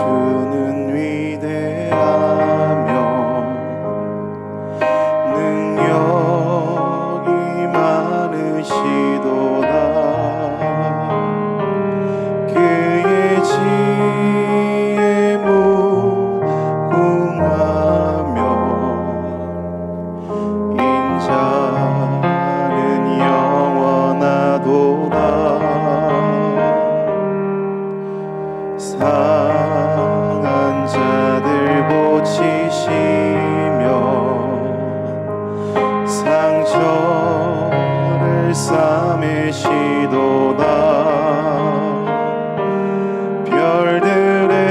예수는 위대하며 능력이 많으시도다. 그의 지혜 무궁하며 인자는 영원하도다. 상한 자들 고치시며 상처를 싸매시도다. 별들의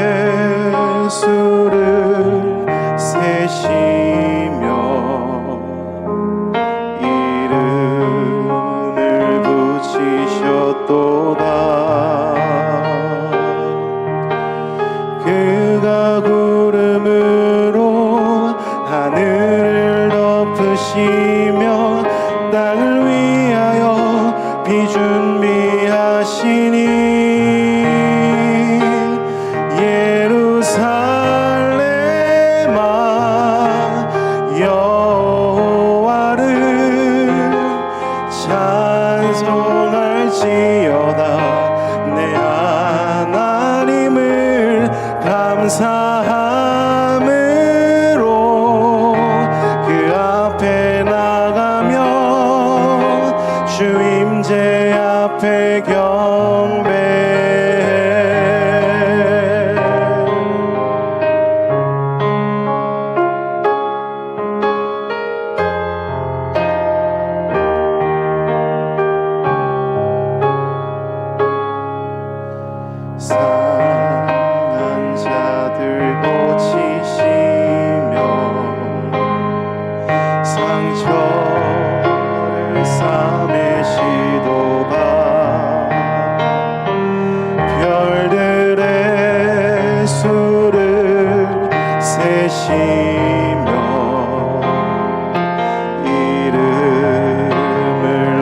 수를 세시며 이름을 붙이셨도다. 그가 구름으로 하늘을 덮으시며 땅을 위하여 비 준비하시니 예루살렘아 여호와를 찬송할지어다. 내 하나님을 감사함으로 그 앞에 나가며 주임제 앞에 경배해. 상한 자들 고치시며 상처를 싸매시도다. 별들의 수를 세시며 이름을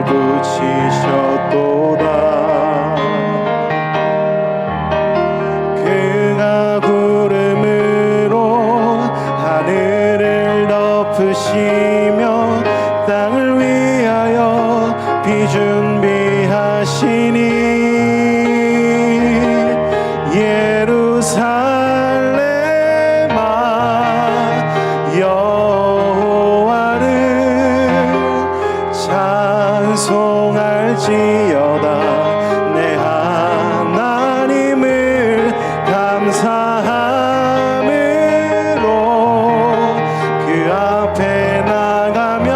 붙이셨도다. 그가 구름으로 하늘을 덮으시며 땅을 위하여 비 준비하시니 예루살렘아 여호와를 찬송할지어다. 내 하나님을 감사함으로 그 앞에 나가며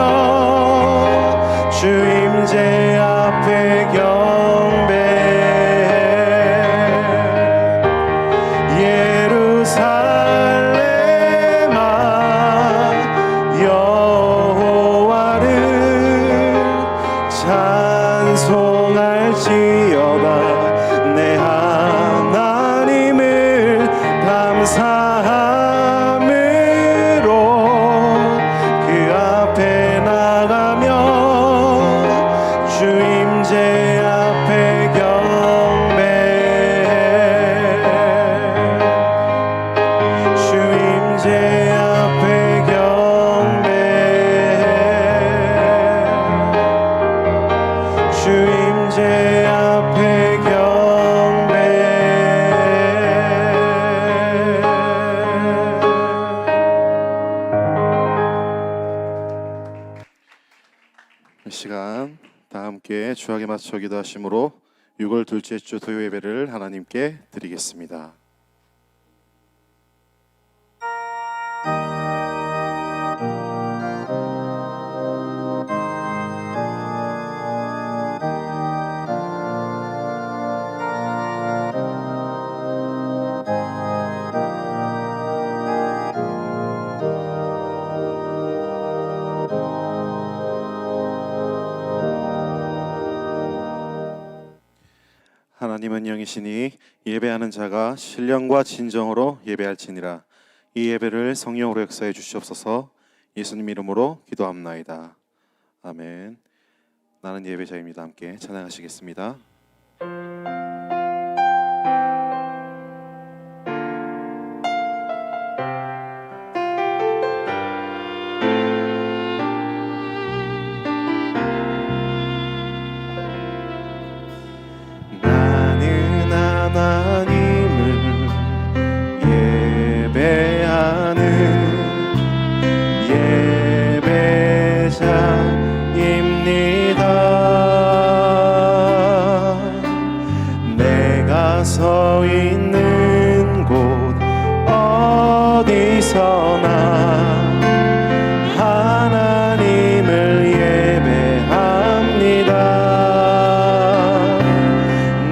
주임제 앞에 경배해. 예루살렘아 여호와를 찬송할지어다. 내 하나님을 감사함으로 그 앞에 나가며 주임제 앞에 경배해. 주임제 앞에 경배해. 주임제 앞에 이 시간 다 함께 주하게 맞춰 기도하심으로 6월 둘째 주 토요 예배를 하나님께 드리겠습니다. 하나님은 영이시니 예배하는 자가 신령과 진정으로 예배할지니라. 이 예배를 성령으로 역사해 주시옵소서. 예수님 이름으로 기도합나이다. 아멘. 나는 예배자입니다. 함께 찬양하시겠습니다. 서 있는 곳 어디서나 하나님을 예배합니다.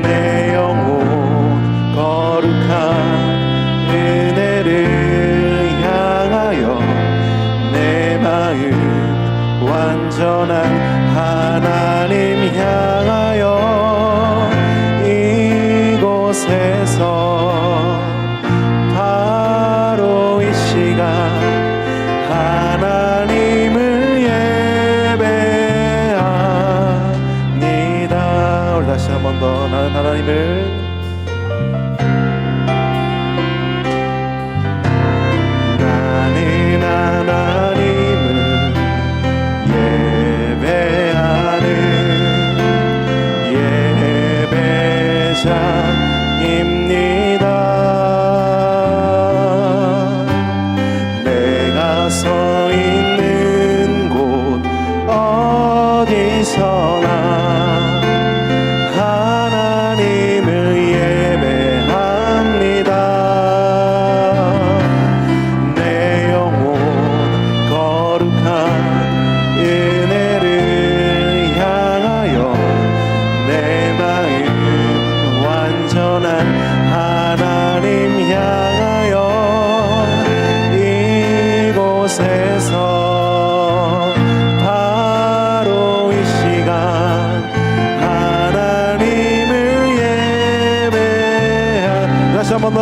내 영혼 거룩한 은혜를 향하여 내 마음 완전한 하나님 향하여 이곳에서 바로 이 시간 하나님을 예배합니다. 우리 다시 한 번 더 나는 하나님을 내가 서 있는 곳 어디서나 하나님을 예배합니다. 내 영혼 거룩한 은혜를 향하여 내 마음 완전한 하나님 향하여 이곳에서 바로 이 시간 하나님을 예배하. 다시 한 번 더.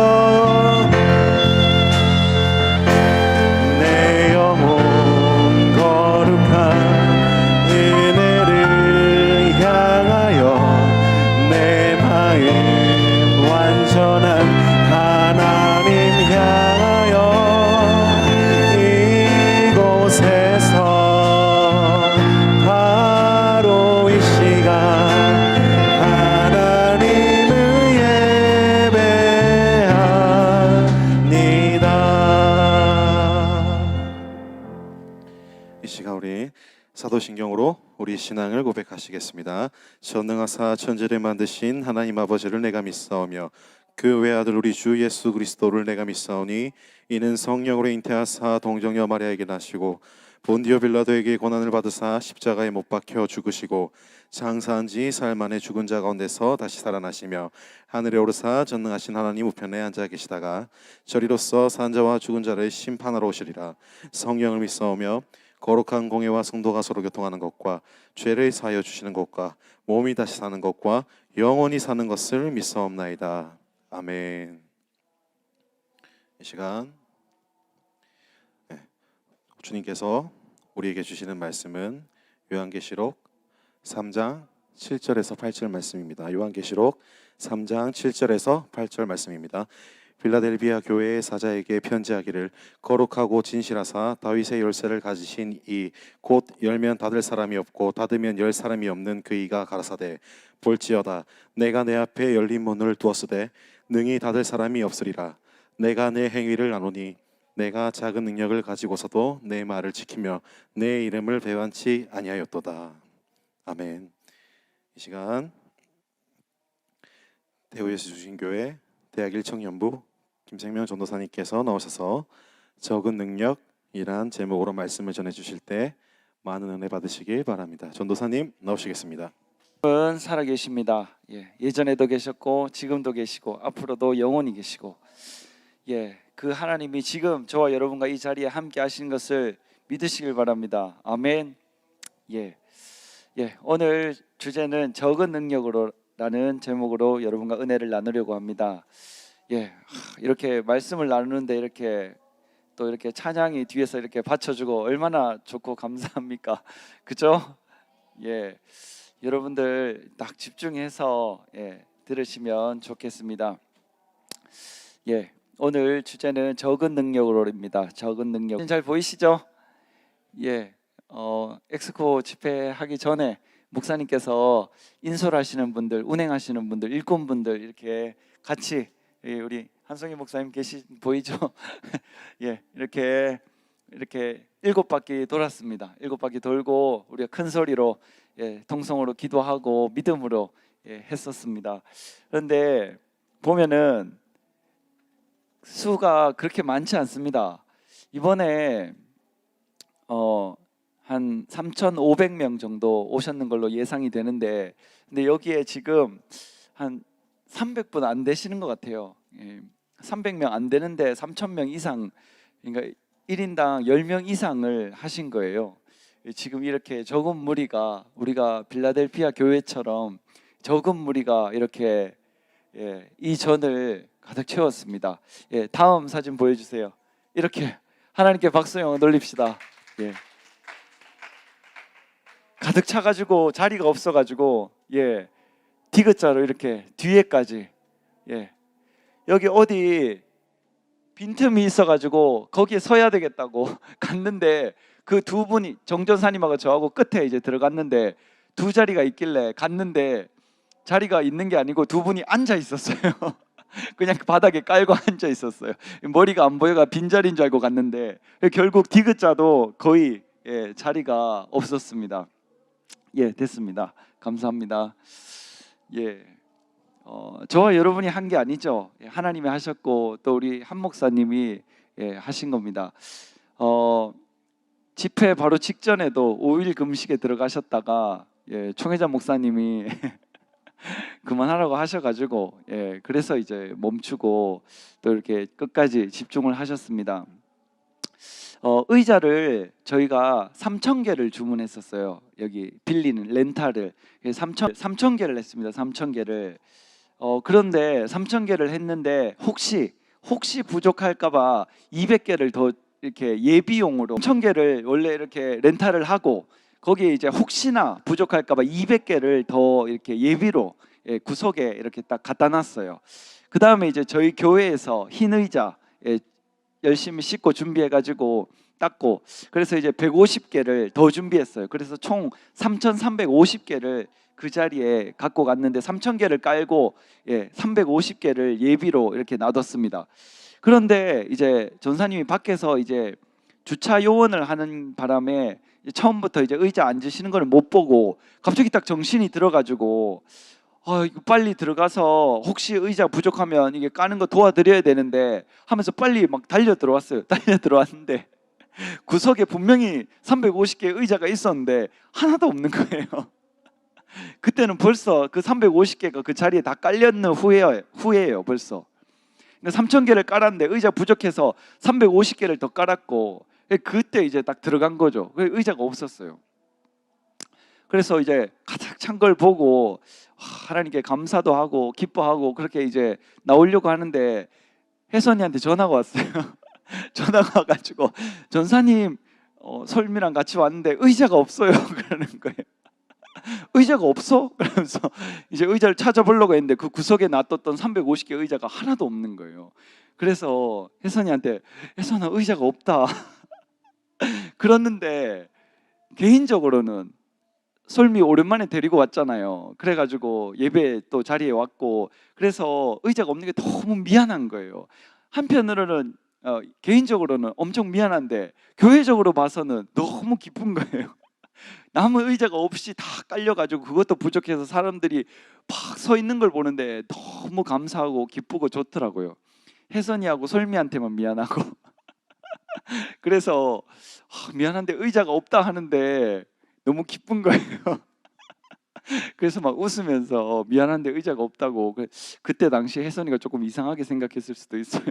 내 영혼 거룩한 은혜를 향하여 내 마음 완전한 하나님 향하여 이곳에서 바로 이 시간 하나님을 예배합니다. 이 시간 우리 사도신경으로 우리 신앙을 고백하시겠습니다. 전능하사 천지를 만드신 하나님 아버지를 내가 믿사오며 그 외아들 우리 주 예수 그리스도를 내가 믿사오니 이는 성령으로 잉태하사 동정녀 마리아에게 나시고 본디오 빌라도에게 고난을 받으사 십자가에 못 박혀 죽으시고 장사한 지 사흘 만에 죽은 자 가운데서 다시 살아나시며 하늘에 오르사 전능하신 하나님 우편에 앉아 계시다가 저리로서 산 자와 죽은 자를 심판하러 오시리라. 성령을 믿사오며 거룩한 공회와 성도가 서로 교통하는 것과 죄를 사하여 주시는 것과 몸이 다시 사는 것과 영원히 사는 것을 믿사옵나이다. 아멘. 이 시간 주님께서 우리에게 주시는 말씀은 요한계시록 3장 7절에서 8절 말씀입니다. 요한계시록 3장 7절에서 8절 말씀입니다. 빌라델비아 교회의 사자에게 편지하기를 거룩하고 진실하사 다윗의 열쇠를 가지신 이 곧 열면 닫을 사람이 없고 닫으면 열 사람이 없는 그 이가 가라사대 볼지어다 내가 내 앞에 열린 문을 두었으되 능히 닫을 사람이 없으리라. 내가 내 행위를 아노니 내가 작은 능력을 가지고서도 내 말을 지키며 내 이름을 배반치 아니하였도다. 아멘. 이 시간 대우예수 주신교회 대학 1청년부 김생명 전도사님께서 나오셔서 적은 능력이란 제목으로 말씀을 전해주실 때 많은 은혜 받으시길 바랍니다. 전도사님 나오시겠습니다. 여러분 살아계십니다. 예전에도 계셨고 지금도 계시고 앞으로도 영원히 계시고 그 하나님이 지금 저와 여러분과 이 자리에 함께 하시는 것을 믿으시길 바랍니다. 아멘. 오늘 주제는 적은 능력으로라는 제목으로 여러분과 은혜를 나누려고 합니다. 이렇게 말씀을 나누는데 이렇게 또 이렇게 찬양이 뒤에서 이렇게 받쳐주고 얼마나 좋고 감사합니까? 그죠? 여러분들 딱 집중해서 들으시면 좋겠습니다. 오늘 주제는 적은 능력으로입니다. 적은 능력. 잘 보이시죠? 엑스코 집회하기 전에 목사님께서 인솔하시는 분들, 운행하시는 분들, 일꾼분들 이렇게 같이 우리 한성희 목사님 보이죠? 이렇게 7바퀴 돌았습니다. 7바퀴 돌고 우리가 큰 소리로 통성으로 기도하고 믿음으로 했었습니다. 그런데 보면은 수가 그렇게 많지 않습니다. 이번에 한 3,500명 정도 오셨는 걸로 예상이 되는데, 근데 여기에 지금 한 300분 안 되시는 것 같아요. 300명 안 되는데 3,000명 이상, 그러니까 1인당 10명 이상을 하신 거예요. 지금 이렇게 적은 무리가, 우리가 빌라델피아 교회처럼 적은 무리가 이렇게 이 전을 가득 채웠습니다. 다음 사진 보여주세요. 이렇게 하나님께 박수 영어 돌립시다. 가득 차가지고 자리가 없어가지고 디귿자로 이렇게 뒤에까지, 여기 어디 빈틈이 있어가지고 거기에 서야 되겠다고 갔는데, 그 두 분이 정전사님하고 저하고 끝에 이제 들어갔는데 두 자리가 있길래 갔는데 자리가 있는 게 아니고 두 분이 앉아 있었어요. 그냥 바닥에 깔고 앉아 있었어요. 머리가 안 보여가 빈자리인 줄 알고 갔는데 결국 디귿자도 거의 자리가 없었습니다. 됐습니다. 감사합니다. 저와 여러분이 한 게 아니죠. 하나님이 하셨고 또 우리 한 목사님이 하신 겁니다. 집회 바로 직전에도 5일 금식에 들어가셨다가 총회장 목사님이 그만하라고 하셔가지고 그래서 이제 멈추고 또 이렇게 끝까지 집중을 하셨습니다. 의자를 저희가 3,000개를 주문했었어요. 여기 빌리는 렌탈을 3,000개를 했습니다. 3,000개를. 그런데 3,000개를 했는데 혹시 부족할까봐 200개를 더 이렇게 예비용으로 3,000개를 원래 이렇게 렌탈을 하고 거기에 이제 혹시나 부족할까봐 200개를 더 이렇게 예비로 구석에 이렇게 딱 갖다 놨어요. 그 다음에 이제 저희 교회에서 흰 의자 열심히 씻고 준비해가지고 닦고, 그래서 이제 150개를 더 준비했어요. 그래서 총 3,350개를 그 자리에 갖고 갔는데 3,000개를 깔고 350개를 예비로 이렇게 놔뒀습니다. 그런데 이제 전사님이 밖에서 이제 주차 요원을 하는 바람에 처음부터 이제 의자 앉으시는 걸 못 보고 갑자기 딱 정신이 들어가지고 이거 빨리 들어가서 혹시 의자 부족하면 이게 까는 거 도와드려야 되는데 하면서 빨리 막 달려 들어왔어요. 달려 들어왔는데 구석에 분명히 350개 의자가 있었는데 하나도 없는 거예요. 그때는 벌써 그 350개가 그 자리에 다 깔렸는 후에요 벌써. 3,000개를 깔았는데 의자 부족해서 350개를 더 깔았고, 그때 이제 딱 들어간 거죠. 의자가 없었어요. 그래서 이제 가득 찬 걸 보고 하나님께 감사도 하고 기뻐하고 그렇게 이제 나오려고 하는데 혜선이한테 전화가 왔어요. 전화가 와가지고 전사님 설미랑 같이 왔는데 의자가 없어요. 그러는 거예요. 의자가 없어? 그러면서 이제 의자를 찾아보려고 했는데 그 구석에 놔뒀던 350개 의자가 하나도 없는 거예요. 그래서 혜선이한테 혜선아 의자가 없다. 그랬는데 개인적으로는 솔미 오랜만에 데리고 왔잖아요. 그래가지고 예배 또 자리에 왔고 그래서 의자가 없는 게 너무 미안한 거예요. 한편으로는 개인적으로는 엄청 미안한데 교회적으로 봐서는 너무 기쁜 거예요. 남은 의자가 없이 다 깔려가지고 그것도 부족해서 사람들이 막 서 있는 걸 보는데 너무 감사하고 기쁘고 좋더라고요. 혜선이하고 솔미한테만 미안하고 그래서 미안한데 의자가 없다 하는데 너무 기쁜 거예요. 그래서 막 웃으면서 미안한데 의자가 없다고. 그때 당시 혜선이가 조금 이상하게 생각했을 수도 있어요.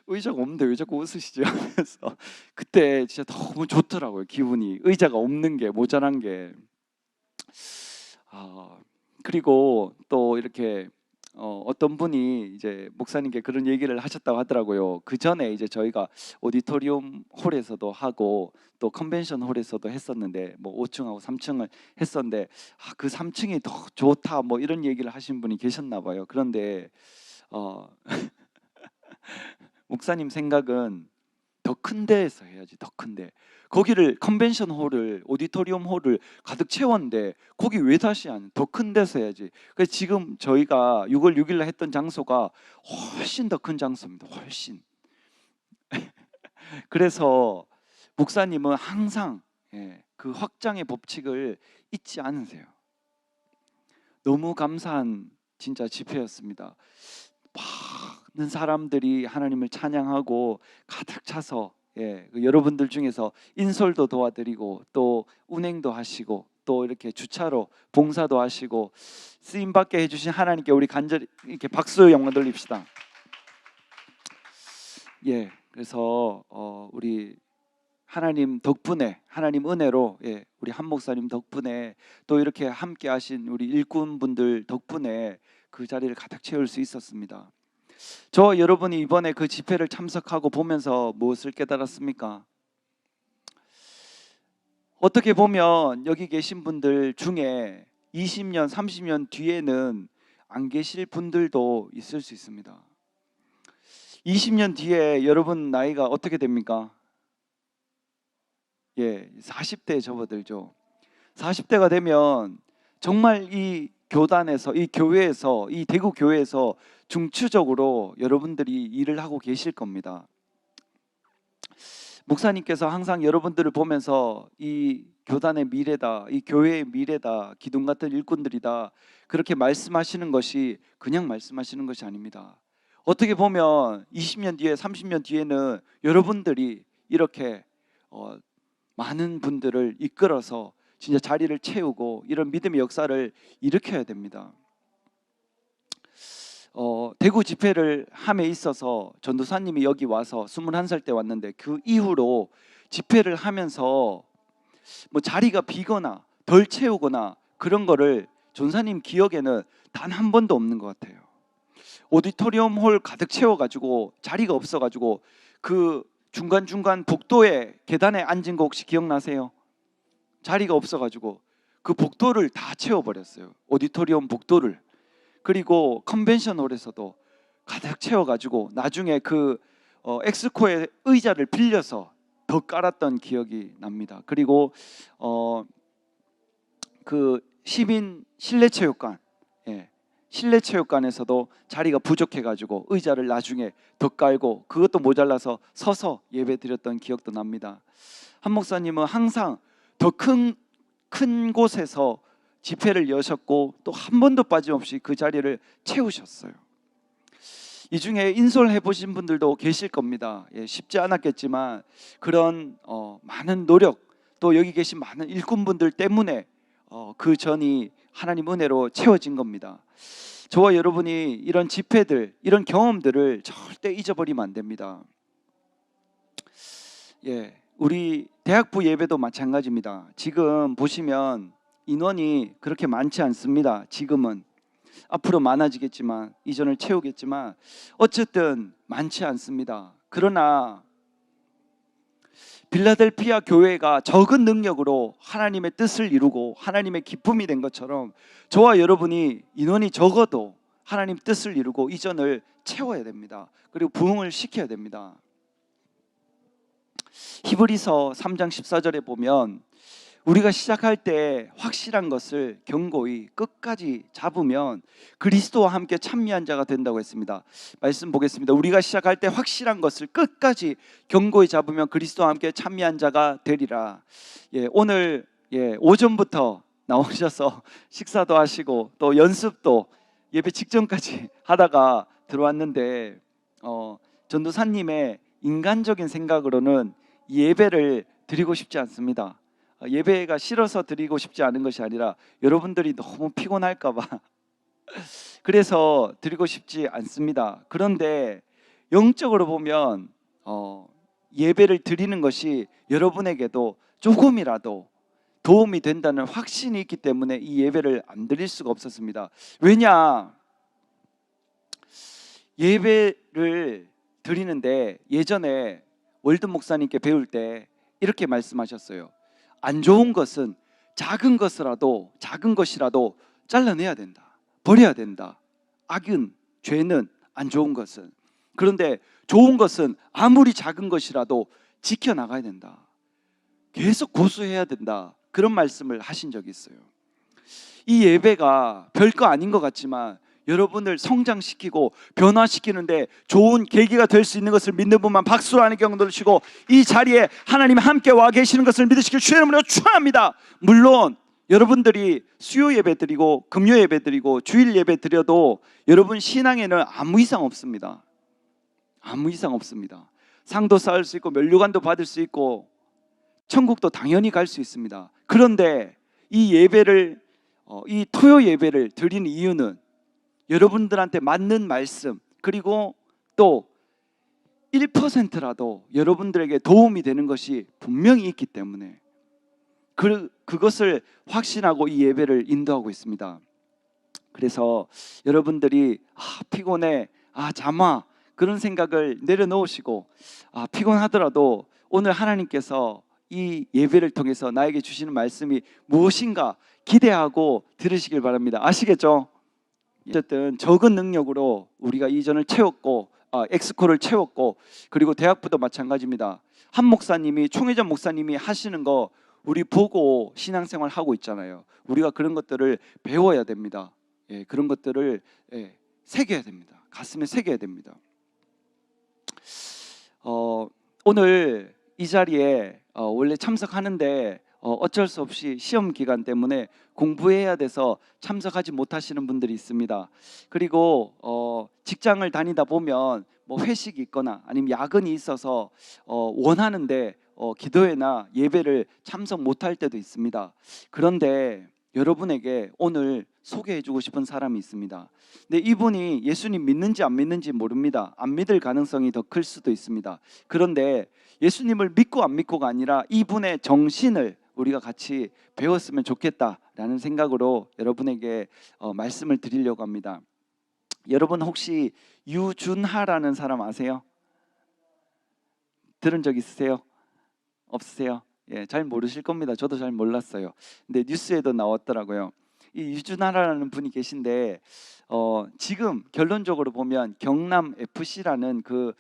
의자가 없는데 왜 자꾸 웃으시지 하면서. 그때 진짜 너무 좋더라고요. 기분이. 의자가 없는 게, 모자란 게. 그리고 또 이렇게 어떤 분이 이제 목사님께 그런 얘기를 하셨다고 하더라고요. 그 전에 이제 저희가 오디토리움 홀에서도 하고 또 컨벤션 홀에서도 했었는데 뭐 5층하고 3층을 했었는데 그 3층이 더 좋다 뭐 이런 얘기를 하신 분이 계셨나 봐요. 그런데 목사님 생각은 더 큰 데에서 해야지. 더 큰데 거기를 컨벤션 홀을 오디토리움 홀을 가득 채웠는데 거기 왜 다시 안 더 큰 데서 해야지. 그래서 지금 저희가 6월 6일 날 했던 장소가 훨씬 더 큰 장소입니다. 훨씬. 그래서 목사님은 항상 그 확장의 법칙을 잊지 않으세요. 너무 감사한 진짜 집회였습니다. 많은 사람들이 하나님을 찬양하고 가득 차서 여러분들 중에서 인솔도 도와드리고 또 운행도 하시고 또 이렇게 주차로 봉사도 하시고 쓰임 받게 해주신 하나님께 우리 간절히 이렇게 박수 영광 돌립시다. 그래서 우리 하나님 덕분에, 하나님 은혜로, 우리 한 목사님 덕분에 또 이렇게 함께 하신 우리 일꾼분들 덕분에 그 자리를 가득 채울 수 있었습니다. 저 여러분이 이번에 그 집회를 참석하고 보면서 무엇을 깨달았습니까? 어떻게 보면 여기 계신 분들 중에 20년, 30년 뒤에는 안 계실 분들도 있을 수 있습니다. 20년 뒤에 여러분 나이가 어떻게 됩니까? 40대에 접어들죠. 40대가 되면 정말 이 교단에서, 이 교회에서, 이 대구 교회에서 중추적으로 여러분들이 일을 하고 계실 겁니다. 목사님께서 항상 여러분들을 보면서 이 교단의 미래다, 이 교회의 미래다, 기둥 같은 일꾼들이다, 그렇게 말씀하시는 것이 그냥 말씀하시는 것이 아닙니다. 어떻게 보면 20년 뒤에, 30년 뒤에는 여러분들이 이렇게 많은 분들을 이끌어서 진짜 자리를 채우고 이런 믿음의 역사를 일으켜야 됩니다. 대구 집회를 함에 있어서 전도사님이 여기 와서 21살 때 왔는데 그 이후로 집회를 하면서 뭐 자리가 비거나 덜 채우거나 그런 거를 전사님 기억에는 단 한 번도 없는 것 같아요. 오디토리움 홀 가득 채워가지고 자리가 없어가지고 그 중간중간 복도에 계단에 앉은 거 혹시 기억나세요? 자리가 없어가지고 그 복도를 다 채워버렸어요. 오디토리움 복도를. 그리고 컨벤션홀에서도 가득 채워가지고 나중에 그 엑스코의 의자를 빌려서 더 깔았던 기억이 납니다. 그리고 그 시민 실내체육관, 실내체육관에서도 자리가 부족해가지고 의자를 나중에 더 깔고 그것도 모자라서 서서 예배 드렸던 기억도 납니다. 한 목사님은 항상 더 큰 곳에서 집회를 여셨고 또 한 번도 빠짐없이 그 자리를 채우셨어요. 이 중에 인솔해 보신 분들도 계실 겁니다. 쉽지 않았겠지만 그런 많은 노력, 또 여기 계신 많은 일꾼분들 때문에 그 전이 하나님 은혜로 채워진 겁니다. 저와 여러분이 이런 집회들, 이런 경험들을 절대 잊어버리면 안 됩니다. 우리 대학부 예배도 마찬가지입니다. 지금 보시면 인원이 그렇게 많지 않습니다. 지금은 앞으로 많아지겠지만 이전을 채우겠지만 어쨌든 많지 않습니다. 그러나 빌라델피아 교회가 적은 능력으로 하나님의 뜻을 이루고 하나님의 기쁨이 된 것처럼 저와 여러분이 인원이 적어도 하나님 뜻을 이루고 이전을 채워야 됩니다. 그리고 부흥을 시켜야 됩니다. 히브리서 3장 14절에 보면 우리가 시작할 때 확실한 것을 견고히 끝까지 잡으면 그리스도와 함께 찬미한 자가 된다고 했습니다. 말씀 보겠습니다. 우리가 시작할 때 확실한 것을 끝까지 견고히 잡으면 그리스도와 함께 찬미한 자가 되리라. 오늘 오전부터 나오셔서 식사도 하시고 또 연습도 예배 직전까지 하다가 들어왔는데 전도사님의 인간적인 생각으로는 예배를 드리고 싶지 않습니다. 예배가 싫어서 드리고 싶지 않은 것이 아니라 여러분들이 너무 피곤할까 봐 그래서 드리고 싶지 않습니다. 그런데 영적으로 보면 예배를 드리는 것이 여러분에게도 조금이라도 도움이 된다는 확신이 있기 때문에 이 예배를 안 드릴 수가 없었습니다. 왜냐? 예배를 드리는데 예전에 월드 목사님께 배울 때 이렇게 말씀하셨어요. 안 좋은 것은 작은 것이라도 잘라내야 된다. 버려야 된다. 악은, 죄는, 안 좋은 것은. 그런데 좋은 것은 아무리 작은 것이라도 지켜나가야 된다. 계속 고수해야 된다. 그런 말씀을 하신 적이 있어요. 이 예배가 별거 아닌 것 같지만 여러분을 성장시키고 변화시키는데 좋은 계기가 될 수 있는 것을 믿는 분만 박수로 하는 경도를 치고 이 자리에 하나님이 함께 와 계시는 것을 믿으시길 주의 이름으로 축원합니다. 물론 여러분들이 수요 예배 드리고 금요 예배 드리고 주일 예배 드려도 여러분 신앙에는 아무 이상 없습니다. 아무 이상 없습니다. 상도 쌓을 수 있고 면류관도 받을 수 있고 천국도 당연히 갈 수 있습니다. 그런데 이 예배를 이 토요 예배를 드리는 이유는 여러분들한테 맞는 말씀, 그리고 또 1%라도 여러분들에게 도움이 되는 것이 분명히 있기 때문에 그것을 확신하고 이 예배를 인도하고 있습니다. 그래서 여러분들이 피곤해, 잠아, 그런 생각을 내려놓으시고 피곤하더라도 오늘 하나님께서 이 예배를 통해서 나에게 주시는 말씀이 무엇인가 기대하고 들으시길 바랍니다. 아시겠죠? 어쨌든 적은 능력으로 우리가 이전을 채웠고 엑스코를 채웠고, 그리고 대학부도 마찬가지입니다. 한 목사님이, 총회장 목사님이 하시는 거 우리 보고 신앙생활 하고 있잖아요. 우리가 그런 것들을 배워야 됩니다. 그런 것들을 새겨야 됩니다. 가슴에 새겨야 됩니다. 오늘 이 자리에 원래 참석하는데 어쩔 수 없이 시험 기간 때문에 공부해야 돼서 참석하지 못하시는 분들이 있습니다. 그리고 직장을 다니다 보면 뭐 회식이 있거나 아니면 야근이 있어서 원하는데 기도회나 예배를 참석 못할 때도 있습니다. 그런데 여러분에게 오늘 소개해주고 싶은 사람이 있습니다. 근데 이분이 예수님 믿는지 안 믿는지 모릅니다. 안 믿을 가능성이 더 클 수도 있습니다. 그런데 예수님을 믿고 안 믿고가 아니라 이분의 정신을 우리가 같이 배웠으면 좋겠다라는 생각으로 여러분에게 말씀을 드리려고 합니다. 여러분 혹시 유준하라는 사람 아세요? 들은 적 있으세요? 없으세요? 잘 모르실 겁니다. 저도 잘 몰랐어요. 근데 뉴스에도 나왔더라고요. 이 유준하라는 분이 계신데 지금 결론적으로 보면 경남 FC라는 그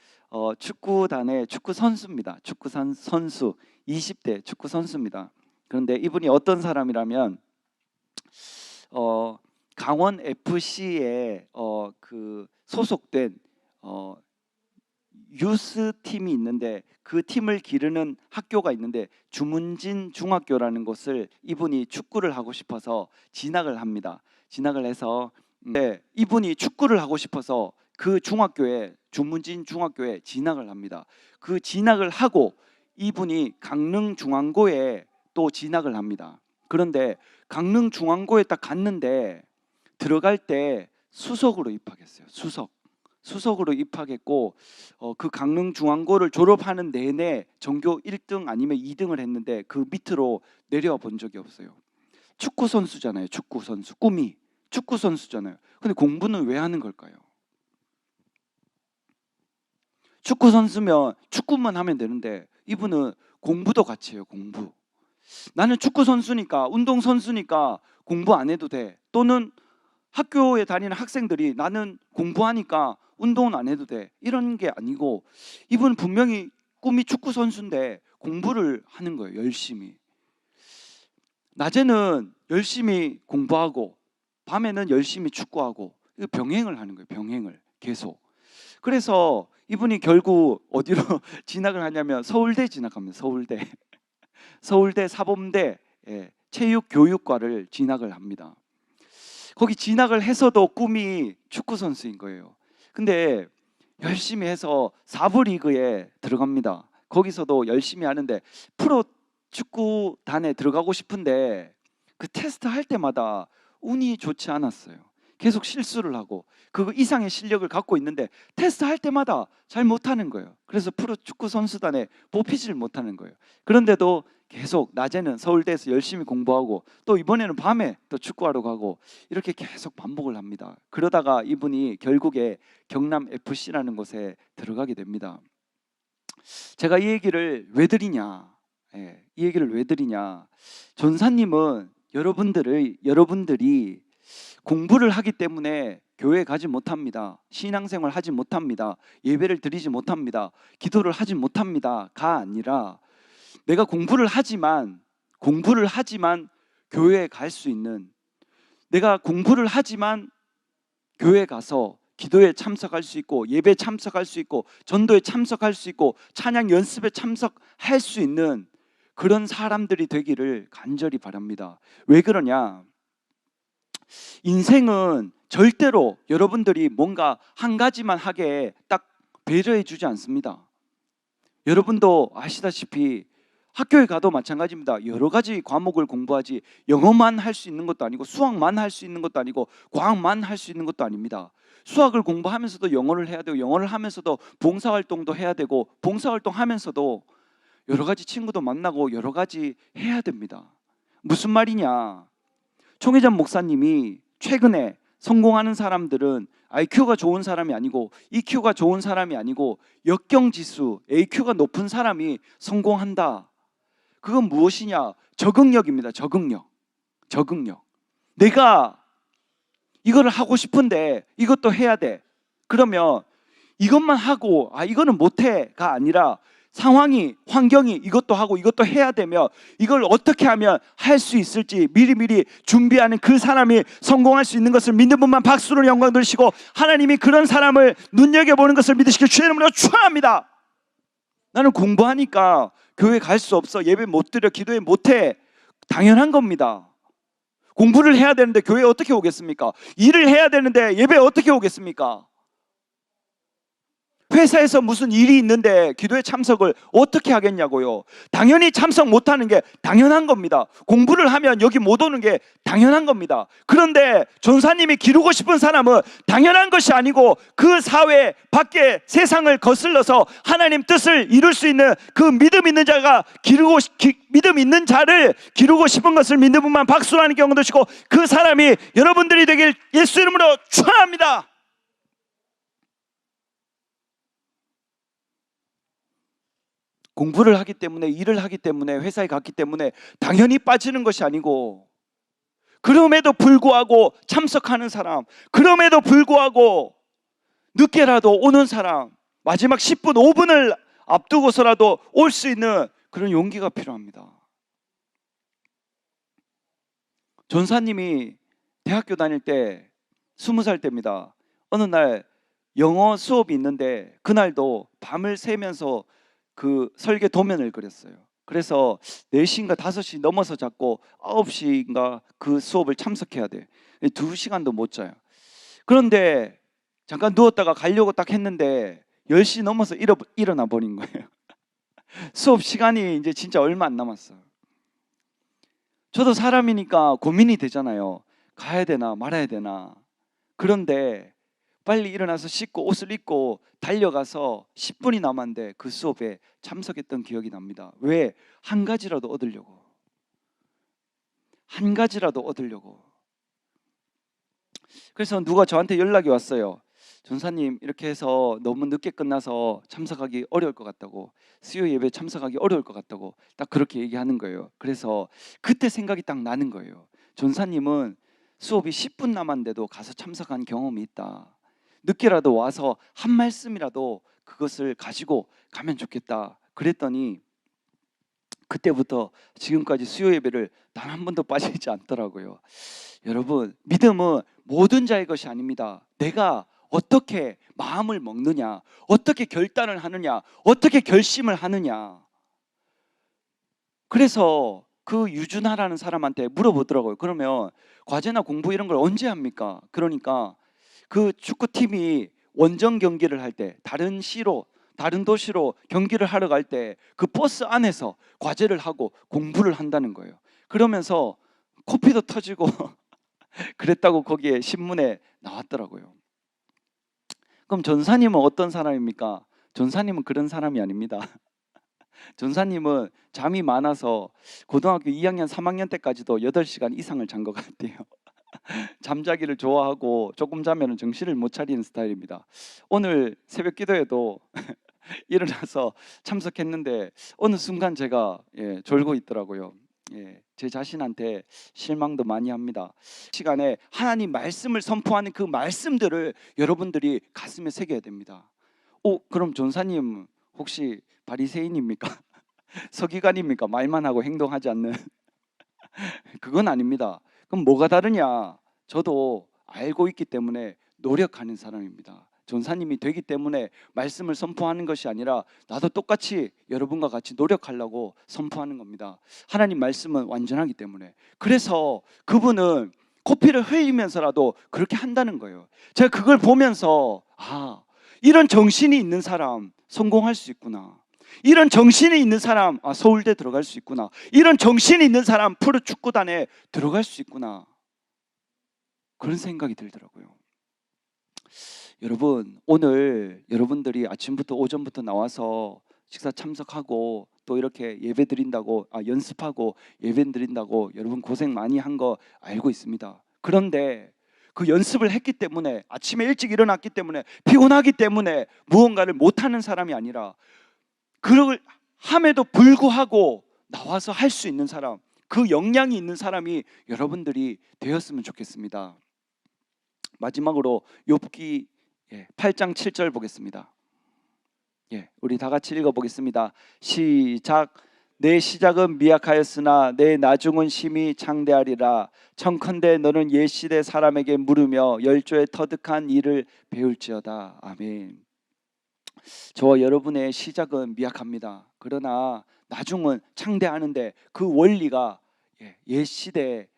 축구단의 축구 선수입니다. 축구 선수 20대 축구 선수입니다. 그런데 이분이 어떤 사람이라면 강원 FC에 그 소속된 유스 팀이 있는데 그 팀을 기르는 학교가 있는데 주문진 중학교라는 곳을 이분이 축구를 하고 싶어서 진학을 합니다. 진학을 해서 이분이 축구를 하고 싶어서 그 중학교에, 주문진 중학교에 진학을 합니다. 그 진학을 하고 이분이 강릉중앙고에 또 진학을 합니다. 그런데 강릉중앙고에 딱 갔는데 들어갈 때 수석으로 입학했어요. 수석으로 입학했고 그 강릉중앙고를 졸업하는 내내 전교 1등 아니면 2등을 했는데 그 밑으로 내려와 본 적이 없어요. 축구 선수잖아요. 축구 선수, 꿈이 축구 선수잖아요. 근데 공부는 왜 하는 걸까요? 축구 선수면 축구만 하면 되는데 이분은 공부도 같이 해요. 공부. 나는 축구 선수니까, 운동 선수니까 공부 안 해도 돼. 또는 학교에 다니는 학생들이 나는 공부하니까 운동은 안 해도 돼, 이런 게 아니고 이분 분명히 꿈이 축구 선수인데 공부를 하는 거예요. 열심히. 낮에는 열심히 공부하고 밤에는 열심히 축구하고 병행을 하는 거예요. 병행을 계속. 그래서 이분이 결국 어디로 진학을 하냐면 서울대 진학합니다. 서울대 사범대 체육교육과를 진학을 합니다. 거기 진학을 해서도 꿈이 축구 선수인 거예요. 근데 열심히 해서 4부 리그에 들어갑니다. 거기서도 열심히 하는데 프로 축구단에 들어가고 싶은데 그 테스트 할 때마다 운이 좋지 않았어요. 계속 실수를 하고 그 이상의 실력을 갖고 있는데 테스트 할 때마다 잘 못하는 거예요. 그래서 프로 축구 선수단에 뽑히지를 못하는 거예요. 그런데도 계속 낮에는 서울대에서 열심히 공부하고 또 이번에는 밤에 또 축구하러 가고 이렇게 계속 반복을 합니다. 그러다가 이분이 결국에 경남 FC라는 곳에 들어가게 됩니다. 제가 이 얘기를 왜 드리냐? 이 얘기를 왜 드리냐? 전사님은 여러분들이 공부를 하기 때문에 교회에 가지 못합니다. 신앙생활 하지 못합니다. 예배를 드리지 못합니다. 기도를 하지 못합니다가 아니라 내가 공부를 하지만 교회에 갈 수 있는, 내가 공부를 하지만 교회에 가서 기도에 참석할 수 있고 예배에 참석할 수 있고 전도에 참석할 수 있고 찬양 연습에 참석할 수 있는 그런 사람들이 되기를 간절히 바랍니다. 왜 그러냐? 인생은 절대로 여러분들이 뭔가 한 가지만 하게 딱 배려해 주지 않습니다. 여러분도 아시다시피 학교에 가도 마찬가지입니다. 여러 가지 과목을 공부하지 영어만 할 수 있는 것도 아니고 수학만 할 수 있는 것도 아니고 과학만 할 수 있는 것도 아닙니다. 수학을 공부하면서도 영어를 해야 되고 영어를 하면서도 봉사활동도 해야 되고 봉사활동 하면서도 여러 가지 친구도 만나고 여러 가지 해야 됩니다. 무슨 말이냐? 총회장 목사님이 최근에 성공하는 사람들은 IQ가 좋은 사람이 아니고 EQ가 좋은 사람이 아니고 역경지수 AQ가 높은 사람이 성공한다. 그건 무엇이냐? 적응력입니다. 적응력. 내가 이거를 하고 싶은데 이것도 해야 돼. 그러면 이것만 하고 이거는 못해가 아니라 상황이 환경이 이것도 하고 이것도 해야 되며 이걸 어떻게 하면 할 수 있을지 미리미리 준비하는 그 사람이 성공할 수 있는 것을 믿는 분만 박수로 영광 돌리시고 하나님이 그런 사람을 눈여겨보는 것을 믿으시길 주의 이름으로 축원합니다. 나는 공부하니까 교회 갈 수 없어, 예배 못 드려, 기도회 못해. 당연한 겁니다. 공부를 해야 되는데 교회에 어떻게 오겠습니까? 일을 해야 되는데 예배에 어떻게 오겠습니까? 회사에서 무슨 일이 있는데 기도에 참석을 어떻게 하겠냐고요. 당연히 참석 못하는 게 당연한 겁니다. 공부를 하면 여기 못 오는 게 당연한 겁니다. 그런데 전사님이 기르고 싶은 사람은 당연한 것이 아니고 그 사회 밖에 세상을 거슬러서 하나님 뜻을 이룰 수 있는 그 믿음 있는 자가 믿음 있는 자를 기르고 싶은 것을 믿는 분만 박수로 하는 경우도 있고 그 사람이 여러분들이 되길 예수 이름으로 축원합니다. 공부를 하기 때문에 일을 하기 때문에 회사에 갔기 때문에 당연히 빠지는 것이 아니고 그럼에도 불구하고 참석하는 사람, 그럼에도 불구하고 늦게라도 오는 사람, 마지막 10분, 5분을 앞두고서라도 올 수 있는 그런 용기가 필요합니다. 전사님이 대학교 다닐 때 20살 때입니다. 어느 날 영어 수업이 있는데 그날도 밤을 새면서 그 설계 도면을 그렸어요. 그래서 4시인가 5시 넘어서 자고 9시인가 그 수업을 참석해야 돼. 2시간도 못 자요. 그런데 잠깐 누웠다가 가려고 딱 했는데 10시 넘어서 일어나 버린 거예요. 수업 시간이 이제 진짜 얼마 안 남았어요. 저도 사람이니까 고민이 되잖아요. 가야 되나 말아야 되나. 그런데 빨리 일어나서 씻고 옷을 입고 달려가서 10분이 남았는데 그 수업에 참석했던 기억이 납니다. 왜? 한 가지라도 얻으려고. 한 가지라도 얻으려고. 그래서 누가 저한테 연락이 왔어요. 전사님, 이렇게 해서 너무 늦게 끝나서 참석하기 어려울 것 같다고, 수요 예배 참석하기 어려울 것 같다고 딱 그렇게 얘기하는 거예요. 그래서 그때 생각이 딱 나는 거예요. 전사님은 수업이 10분 남았는데도 가서 참석한 경험이 있다. 늦게라도 와서 한 말씀이라도 그것을 가지고 가면 좋겠다. 그랬더니 그때부터 지금까지 수요 예배를 단 한 번도 빠지지 않더라고요. 여러분, 믿음은 모든 자의 것이 아닙니다. 내가 어떻게 마음을 먹느냐, 어떻게 결단을 하느냐, 어떻게 결심을 하느냐. 그래서 그 유준하라는 사람한테 물어보더라고요. 그러면 과제나 공부 이런 걸 언제 합니까? 그러니까 그 축구팀이 원정 경기를 할 때 다른 시로, 다른 도시로 경기를 하러 갈 때 그 버스 안에서 과제를 하고 공부를 한다는 거예요. 그러면서 코피도 터지고 그랬다고 거기에 신문에 나왔더라고요. 그럼 전사님은 어떤 사람입니까? 전사님은 그런 사람이 아닙니다. 전사님은 잠이 많아서 고등학교 2학년, 3학년 때까지도 8시간 이상을 잔 것 같아요. 잠자기를 좋아하고 조금 자면 정신을 못 차리는 스타일입니다. 오늘 새벽 기도에도 일어나서 참석했는데 어느 순간 제가 졸고 있더라고요. 제 자신한테 실망도 많이 합니다. 시간에 하나님 말씀을 선포하는 그 말씀들을 여러분들이 가슴에 새겨야 됩니다. 그럼 전사님 혹시 바리새인입니까? 서기관입니까? 말만 하고 행동하지 않는. 그건 아닙니다. 그럼 뭐가 다르냐? 저도 알고 있기 때문에 노력하는 사람입니다. 전사님이 되기 때문에 말씀을 선포하는 것이 아니라 나도 똑같이 여러분과 같이 노력하려고 선포하는 겁니다. 하나님 말씀은 완전하기 때문에. 그래서 그분은 코피를 흘리면서라도 그렇게 한다는 거예요. 제가 그걸 보면서 이런 정신이 있는 사람 성공할 수 있구나. 이런 정신이 있는 사람 서울대 들어갈 수 있구나. 이런 정신이 있는 사람 프로축구단에 들어갈 수 있구나. 그런 생각이 들더라고요. 여러분, 오늘 여러분들이 아침부터 오전부터 나와서 식사 참석하고 또 이렇게 예배 드린다고 연습하고 예배 드린다고 여러분 고생 많이 한 거 알고 있습니다. 그런데 그 연습을 했기 때문에 아침에 일찍 일어났기 때문에 피곤하기 때문에 무언가를 못하는 사람이 아니라 그걸 함에도 불구하고 나와서 할 수 있는 사람, 그 역량이 있는 사람이 여러분들이 되었으면 좋겠습니다. 마지막으로 욥기 8장 7절 보겠습니다. 우리 다 같이 읽어보겠습니다. 시작. 내 시작은 미약하였으나 내 나중은 심히 창대하리라. 청컨대 너는 옛 시대 사람에게 물으며 열조의 터득한 일을 배울지어다. 아멘. 저와 여러분의 시작은 미약합니다. 그러나 나중은 창대하는데 그 원리가 옛 시대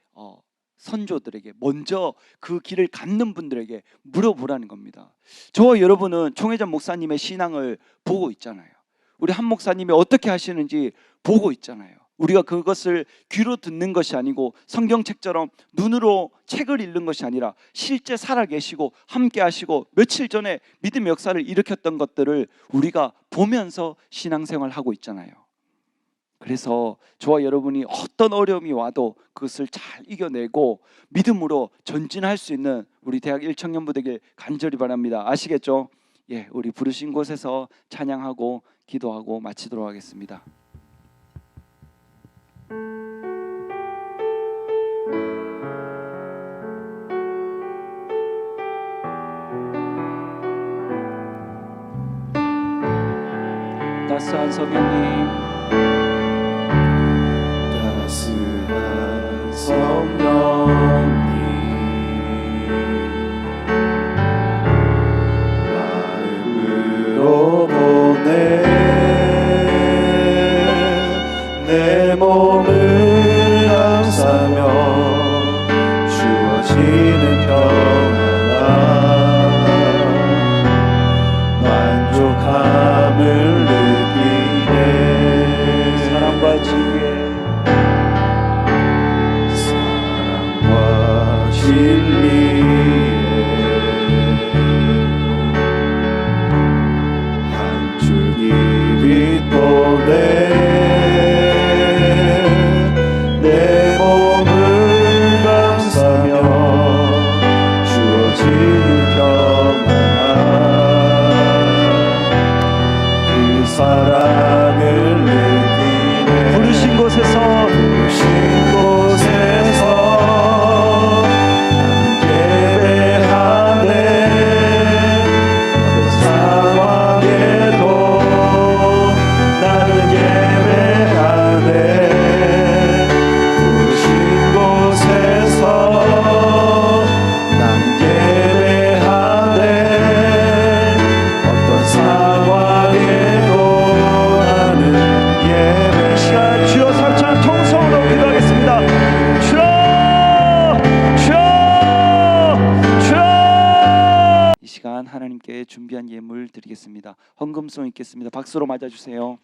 선조들에게 먼저 그 길을 갖는 분들에게 물어보라는 겁니다. 저와 여러분은 총회장 목사님의 신앙을 보고 있잖아요. 우리 한 목사님이 어떻게 하시는지 보고 있잖아요. 우리가 그것을 귀로 듣는 것이 아니고 성경책처럼 눈으로 책을 읽는 것이 아니라 실제 살아계시고 함께 하시고 며칠 전에 믿음의 역사를 일으켰던 것들을 우리가 보면서 신앙생활을 하고 있잖아요. 그래서 저와 여러분이 어떤 어려움이 와도 그것을 잘 이겨내고 믿음으로 전진할 수 있는 우리 대학 1청년부 되길 간절히 바랍니다. 아시겠죠? 우리 부르신 곳에서 찬양하고 기도하고 마치도록 하겠습니다. 따스한 성령님, 따스한 성령님 마음으로 보내 내 몸을 감싸며 주어지는 평안과 만족함을 느끼네. 사랑과 지혜, 사랑과 진리에 한 줄기 빛 보내 내 몸을 감싸며 주어지는 평안 그 사랑을 느끼네. 부르신 곳에서 예배하네. 어떤 상황에도 나는 예배하네. 부르신 곳에서 나는 예배하네. 어떤 상황에도 나는 예배. 이 시간 주여 삼천 통성으로 기도하겠습니다. 주여, 주여, 주여. 이 시간 하나님께 준비한 예물 드리겠습니다. 헌금송 있겠습니다. 박수로 맞아주세요.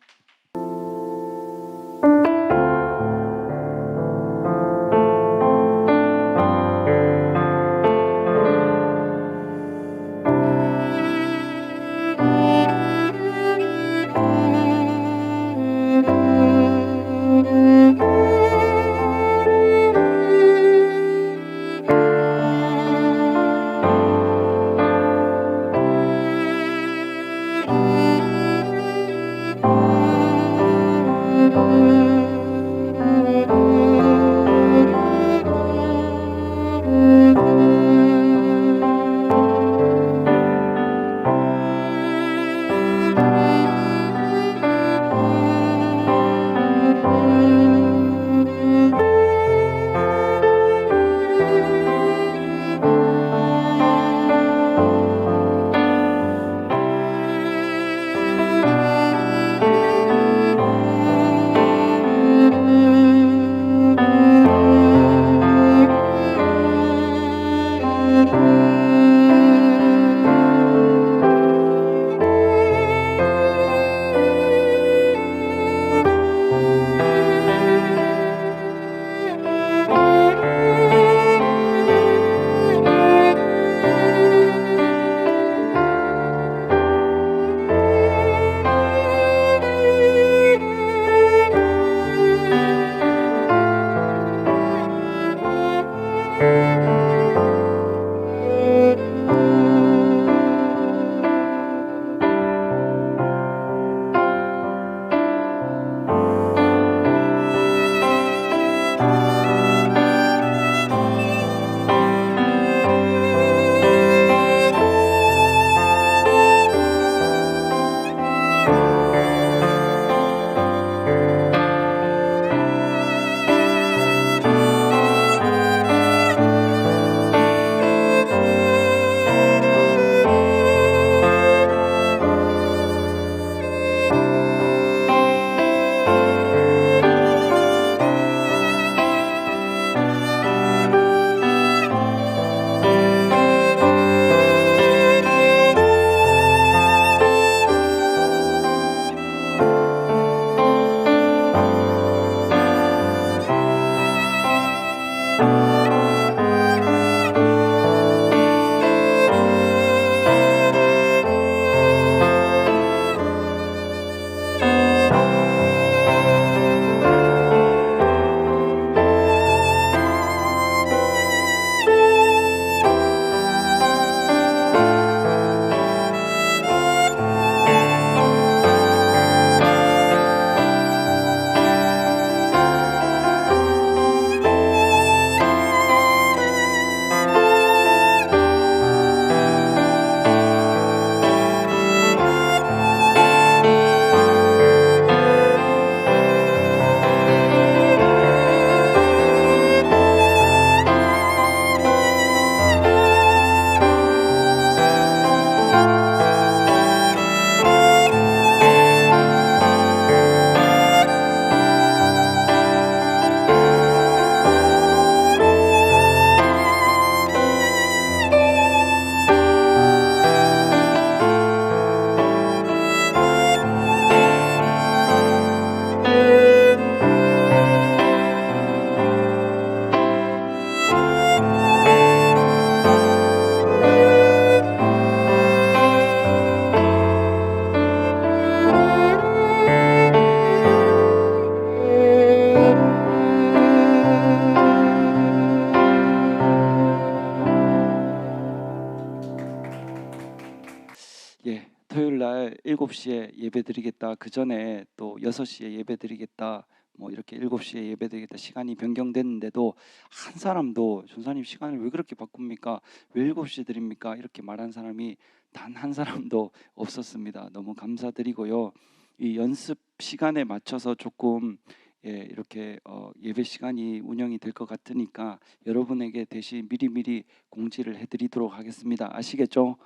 5시에 예배드리겠다. 그 전에 또 6시에 예배드리겠다. 뭐 이렇게 7시에 예배드리겠다. 시간이 변경됐는데도 한 사람도 전사님 시간을 왜 그렇게 바꿉니까? 왜 7시에 드립니까? 이렇게 말한 사람이 단 한 사람도 없었습니다. 너무 감사드리고요. 이 연습 시간에 맞춰서 조금 이렇게 예배 시간이 운영이 될 것 같으니까 여러분에게 대신 미리미리 공지를 해드리도록 하겠습니다. 아시겠죠?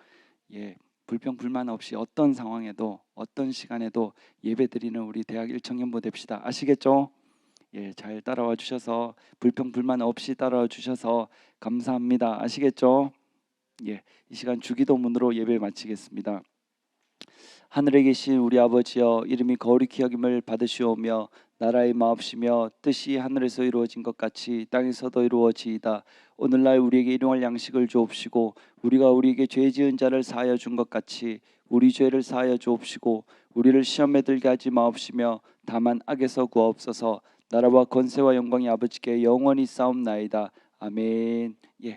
예, 불평 불만 없이 어떤 상황에도 어떤 시간에도 예배드리는 우리 대학 1청년부 됩시다. 아시겠죠? 예, 잘 따라와 주셔서 불평 불만 없이 따라와 주셔서 감사합니다. 아시겠죠? 예, 이 시간 주기도문으로 예배 마치겠습니다. 하늘에 계신 우리 아버지여, 이름이 거룩히 여김을 받으시오며 나라의 마옵시며 뜻이 하늘에서 이루어진 것 같이 땅에서도 이루어지이다. 오늘날 우리에게 일용할 양식을 주옵시고 우리가 우리에게 죄 지은 자를 사하여 준 것 같이 우리 죄를 사하여 주옵시고 우리를 시험에 들게 하지 마옵시며 다만 악에서 구하옵소서. 나라와 권세와 영광이 아버지께 영원히 싸움나이다. 아멘. 예,